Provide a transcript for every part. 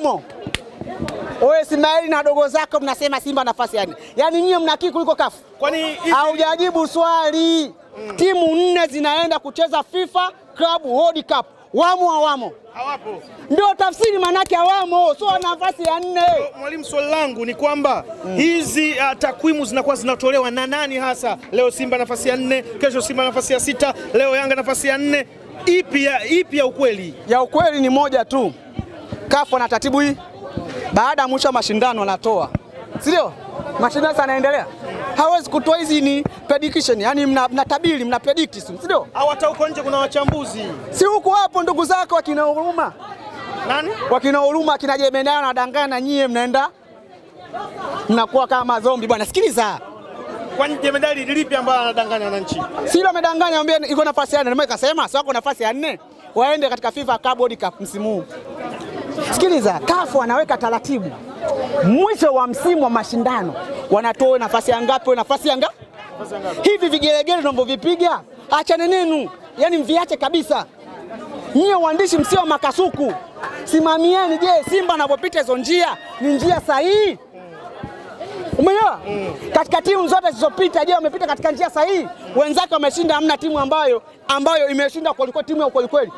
wamo. Oe Ismail na dogo zako mnasema Simba nafasi ya 4. Yaani nyinyi mnakii kuliko kafu. Kwani haujajibu swali. Timu 4 zinaenda kucheza FIFA Club World Cup. Wamo hawamo? Hawapo. Ndio tafsiri manake hawamo, sio nafasi ya 4. Mwalimu, swali langu ni kwamba hizi takwimu zinakuwa zinatolewa na nani hasa? Leo Simba nafasi ya 4, kesho Simba nafasi ya 6, leo Yanga nafasi ya 4. Ipi ya ukweli? Ya ukweli ni moja tu. Kafu na taratibu hii. Baada ya mwisho mashindano anatoa. Sio? Mashindano sasa yanaendelea. Hawezi kutoa hizi ni prediction, yani mnatabiri, mnapredict, sio? Au hata huko nje kuna wachambuzi. Si huko hapo ndugu zako wakina Huruma. Nani? Wakina Huruma, kina Jemenao na dangana na nyie mnaenda mnakuwa kama zombi bwana. Sikiliza. Kwani Jemedali lipi ambalo anadanganya wananchi? Sio amedanganya, anambia iko nafasi ya 4. Ndio ikasema sio wako nafasi ya 4. Waende katika FIFA Club World Cup msimu huu. Sikiliza, Kafu anaweka taratibu. Mwisho wa msimu wa mashindano wanatoa nafasi ya ngapi, nafasi ya ngapi? Hivi vigelegele tunavyovipiga, achane nenu. Yaani mviache kabisa. Nyie waandishi msio makasuku. Simamieni, je, Simba anapopita hizo njia ni njia sahihi? Umeelewa? Katika timu zote zilizopita, je, wamepita katika njia sahihi? Wenzake wameshinda, hamna timu ambayo imeshinda kwa timu ya kweli.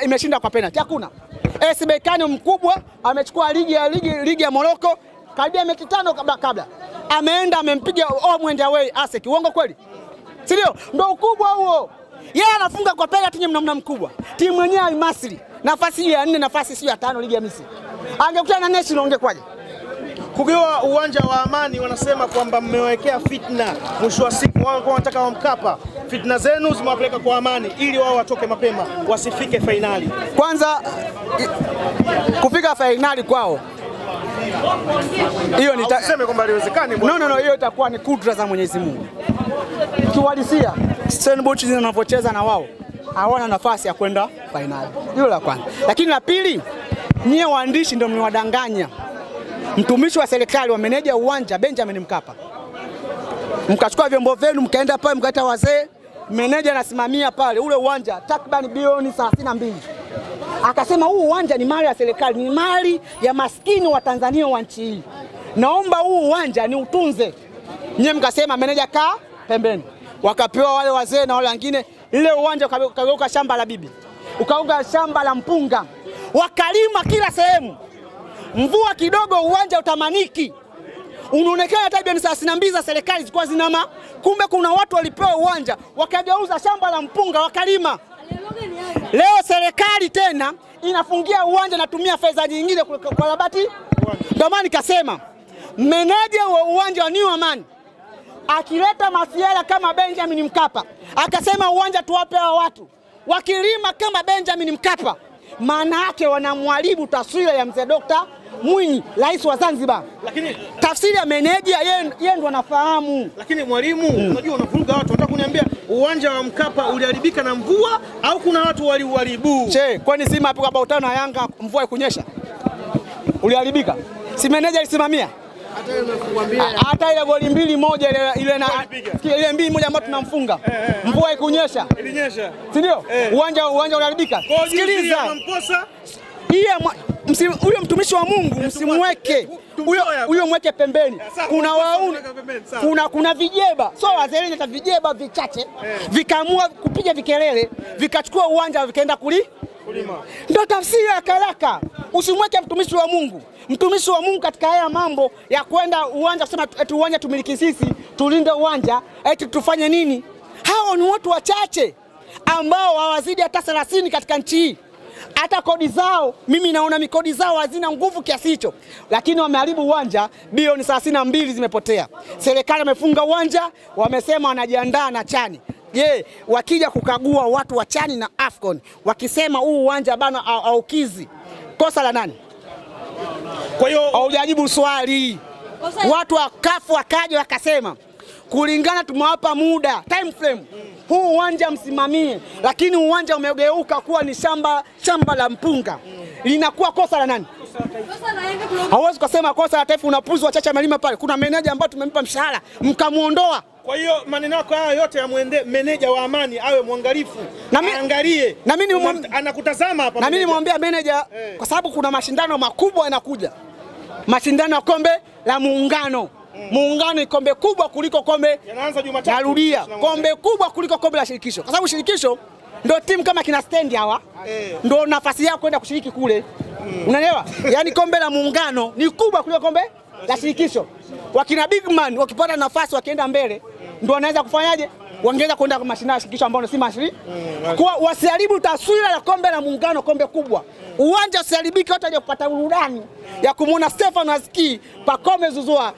Imeshinda kwa penalty. Hakuna. AS Berkane mkubwa amechukua ligi ya Morocco karibia mechi 5 kabla. Ameenda amempiga home and away ASEC. Uongo kweli? Si ndio? Ndio ukubwa huo. Yeye anafunga kwa penalty, nyinyi mnamna mkubwa. Timu yenyewe Al-Masry nafasi ya 4, nafasi sio ya 5 ligi ya Misri. Angekutana na National ungekwaje? Kugawa uwanja wa Amani wanasema kwamba mmewekea fitna. Mwisho wa siku wao wanataka wa Mkapa. Fitna zenu zimewapeleka kwa Amani ili wao watoke mapema, wasifike finali. Kwanza kufika finali kwao, hiyo usiseme kwamba haiwezekani bwana. No, hiyo itakuwa ni kudra za Mwenyezi Mungu. Kiuhalisia Stellenbosch zinavyocheza na wao hawana nafasi ya kwenda finali. Hilo la kwanza. Lakini la pili, nyie waandishi ndio mniwadanganya. Mtumishi wa serikali wa meneja uwanja Benjamin Mkapa. Mkachukua vyombo vyenu mkaenda pale mkaita wazee, meneja anasimamia pale ule uwanja takriban bilioni 32. Akasema huu uwanja ni mali ya serikali, ni mali ya maskini wa Tanzania wa nchi hii. Naomba huu uwanja ni utunze. Nyie mkasema meneja kaa pembeni. Wakapewa wale wazee na wale wengine, ile uwanja ukageuka shamba la bibi. Ukauga shamba la mpunga. Wakalima kila sehemu. Mvua kidogo uwanja utamaniki. Unaonekana hata bilioni 32 za serikali zilikuwa zinama. Kumbe kuna watu walipewa uwanja wakageuza shamba la mpunga wakalima. Leo serikali tena inafungia uwanja na tumia fedha nyingine kwa labati. Ndio maana nikasema meneja wa uwanja wa New Amani akileta masiala kama Benjamin Mkapa, akasema uwanja tuwape hao watu wakilima kama Benjamin Mkapa, maana yake wanamwalibu taswira ya mzee Dr. Mwinyi, rais wa Zanzibar. Lakini tafsiri ya meneja yeye ndo anafahamu. Lakini mwalimu, unajua unavuruga watu. Unataka kuniambia uwanja wa Mkapa uliharibika na mvua au kuna watu waliharibu? Che, kwani Simba hapo kwa utano na Yanga mvua ikunyesha? Uliharibika. Si meneja alisimamia? Hata ile goli 2-1 ile 2-1 ambayo tunamfunga. Mvua ikunyesha. Ilinyesha. Si ndio? Uwanja uliharibika. Sikiliza. Huyo mtumishi wa Mungu msimweke. Huyo mweke pembeni. Kuna vijeba. So wazee hata vijeba vichache vikaamua kupiga vikelele, vikachukua uwanja vikaenda kulima. Ndio tafsiri ya haraka. Usimweke mtumishi wa Mungu. Mtumishi wa Mungu katika haya mambo ya kwenda uwanja kusema eti uwanja tumiliki sisi, tulinde uwanja, eti tufanye nini? Hao ni watu wachache ambao hawazidi hata 30 katika nchi hii. Hata kodi zao, mimi naona mikodi zao hazina nguvu kiasi hicho. Lakini wameharibu uwanja, bilioni 32 zimepotea. Serikali imefunga uwanja, wamesema wanajiandaa na Chani. Je, wakija kukagua watu wa Chani na Afcon, wakisema huu uwanja bana aukizi, kosa la nani? Kwa hiyo haujajibu swali. Watu wa Kafu wakaja wakasema kulingana tumewapa muda, time frame. Huu uwanja msimamie, lakini uwanja umegeuka kuwa ni shamba la mpunga. Linakuwa kosa la nani? Hauwezi kusema kosa la taifa, unapuzi wachache amelima pale. Kuna meneja ambaye tumempa mshahara, mkamuondoa. Kwa hiyo maneno yako haya yote yamwende meneja wa Amani awe mwangalifu. Angalie. Na mimi anakutazama hapa. Na mimi nimwambia meneja kwa sababu kuna mashindano makubwa yanakuja. Mashindano ya kombe la Muungano. Muungano ni kombe kubwa kuliko kombe. Yanaanza Jumatatu. Narudia, kombe kubwa kuliko kombe la shirikisho. Kwa sababu shirikisho ndio timu kama kina stand hawa. Ndio nafasi yao kwenda kushiriki kule. Unaelewa? Yaani kombe la Muungano ni kubwa kuliko kombe la shirikisho. Wakina big man wakipata nafasi wakienda mbele ndio wanaweza kufanyaje? Wangeweza kwenda kwa mashindano ya shirikisho ambao si mashiri. Kwa wasiharibu taswira ya kombe la Muungano, kombe kubwa. Uwanja usiharibike, watu waje kupata burudani ya kumuona Stefan Aski, Pacome Zouzoua.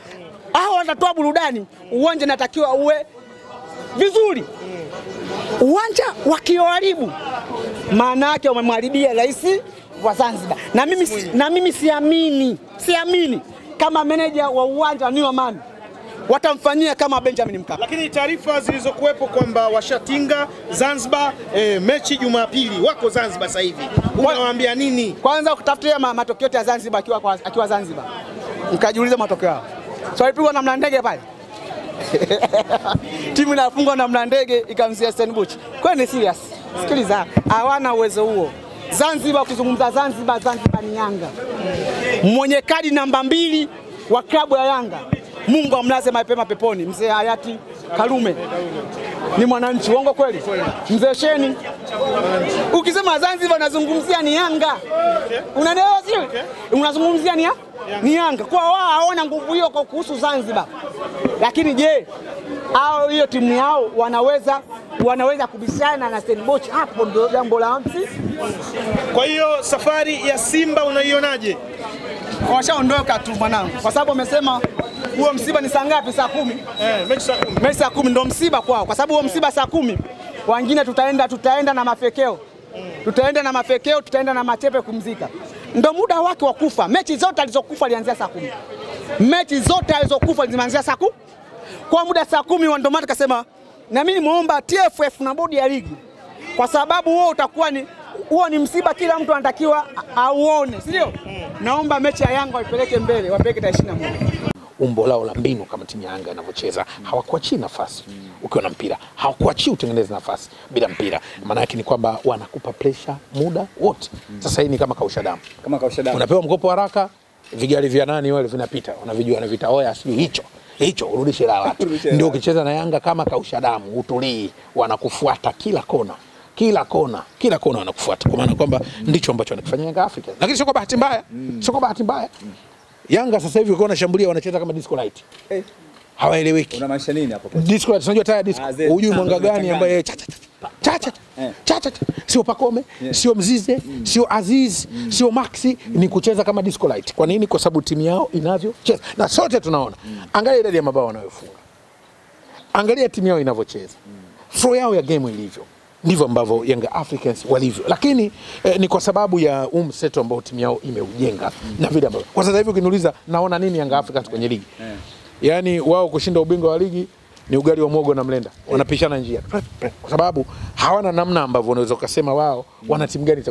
Hao watatoa burudani, uwanja natakiwa uwe vizuri. Uwanja wakioharibu maana yake wamemharibia rais wa Zanzibar. Na mimi siamini kama meneja wa uwanja wa New Amani watamfanyia kama Benjamin Mkapa. Lakini taarifa zilizokuwepo kwamba washatinga Zanzibar mechi Jumapili, wako Zanzibar sasa hivi. Unawaambia nini? Kwanza ukitafutia matokeo ya Zanzibar akiwa Zanzibar. Nikajiuliza matokeo yao. So alipigwa na Mlandege pale. Timu inafungwa na Mlandege ikamzia Stellenbosch. Kwa ni serious. Sikiliza, hawana uwezo huo. Zanzibar, ukizungumza Zanzibar ni Yanga. Mwenye kadi namba 2 wa klabu ya Yanga, Mungu amlaze mapema peponi, mzee hayati Karume. Ni mwananchi, uongo kweli? Mzee Sheni. Ukisema Zanzibar unazungumzia ni Yanga. Unaelewa sio? Unazungumzia ni Yanga. Kwa wao haona nguvu hiyo kwa kuhusu Zanzibar. Lakini je, hao hiyo timu yao wanaweza kubishana na Stellenbosch? Hapo ndio jambo la msingi. Kwa hiyo safari ya Simba unaionaje? Washaondoka tu mwanangu. Kwa sababu wamesema huo msiba ni saa ngapi? Saa 10. Mechi saa 10. Mechi saa 10 ndio msiba kwao. Kwa sababu huo msiba saa 10. Wengine tutaenda na mafekeo. Tutaenda na mafekeo, tutaenda na machepe kumzika. Ndio muda wake wa kufa. Mechi zote alizokufa alianzia saa 10. Mechi zote alizokufa zilianzia saa 10. Kwa muda saa 10 ndio maana tukasema na mimi muomba TFF na bodi ya ligi. Kwa sababu huo ni msiba, kila mtu anatakiwa auone, si ndio? Naomba mechi ya Yanga waipeleke mbele, wapeleke 21. Umbo lao la mbinu kama timu ya Yanga inavyocheza, hawakuachii nafasi ukiwa na mpira, hawakuachii utengeneze nafasi bila mpira. Maana yake ni kwamba wanakupa pressure muda wote. Sasa hii ni kama kausha damu. Unapewa mkopo haraka, vigari vya nani wale vinapita, unavijua na vitaoya sio hicho urudishe la watu. Ndio ukicheza na Yanga kama kausha damu, utulii, wanakufuata kila kona. Kila kona wanakufuata. Kwa maana kwamba ndicho ambacho wanakifanya Yanga Africa. Lakini sio kwa bahati mbaya. Sio kwa bahati mbaya. Yanga sasa hivi ukiona shambulia wanacheza kama disco light. Hawaeleweki. Unamaanisha nini hapo? Disco light, unajua taya disco. Hujui mwanga gani ambaye cha. Sio Pacome, sio Mzize, sio Aziz, sio Maxi, ni kucheza kama disco light. Kwa nini? Kwa sababu timu yao inavyocheza. Na sote tunaona. Angalia idadi ya mabao wanayofunga. Angalia timu yao inavyocheza. Flow yao ya game ilivyo. Ndivyo ambavyo Yanga Africans walivyo. Lakini ni kwa sababu ya mseto ambao timu yao imeujenga na vile ambavyo. Kwa sasa hivi ukiniuliza naona nini Yanga Africans kwenye ligi? Yaani wao kushinda ubingwa wa ligi ni ugali wa mwogo na mlenda. Wanapishana njia. Kwa sababu hawana namna ambavyo unaweza kusema wao wana timu gani